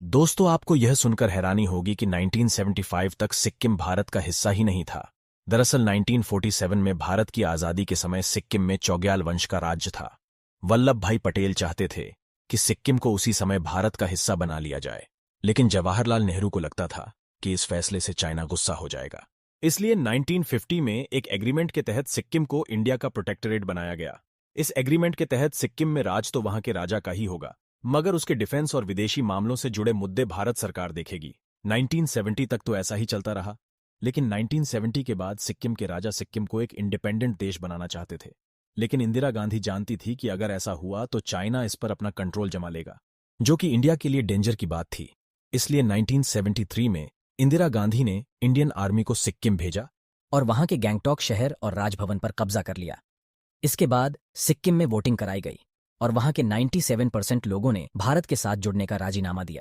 दोस्तों, आपको यह सुनकर हैरानी होगी कि 1975 तक सिक्किम भारत का हिस्सा ही नहीं था। दरअसल 1947 में भारत की आज़ादी के समय सिक्किम में चौग्याल वंश का राज्य था। वल्लभ भाई पटेल चाहते थे कि सिक्किम को उसी समय भारत का हिस्सा बना लिया जाए, लेकिन जवाहरलाल नेहरू को लगता था कि इस फैसले से चाइना गुस्सा हो जाएगा। इसलिए 1950 में एक एग्रीमेंट के तहत सिक्किम को इंडिया का प्रोटेक्टोरेट बनाया गया। इस एग्रीमेंट के तहत सिक्किम में राज तो वहां के राजा का ही होगा, मगर उसके डिफेंस और विदेशी मामलों से जुड़े मुद्दे भारत सरकार देखेगी। 1970 तक तो ऐसा ही चलता रहा, लेकिन 1970 के बाद सिक्किम के राजा सिक्किम को एक इंडिपेंडेंट देश बनाना चाहते थे। लेकिन इंदिरा गांधी जानती थी कि अगर ऐसा हुआ तो चाइना इस पर अपना कंट्रोल जमा लेगा, जो कि इंडिया के लिए डेंजर की बात थी। इसलिए 1973 में इंदिरा गांधी ने इंडियन आर्मी को सिक्किम भेजा और वहां के गैंगटॉक शहर और राजभवन पर कब्जा कर लिया। इसके बाद सिक्किम में वोटिंग कराई गई और वहां के 97% लोगों ने भारत के साथ जुड़ने का राजीनामा दिया।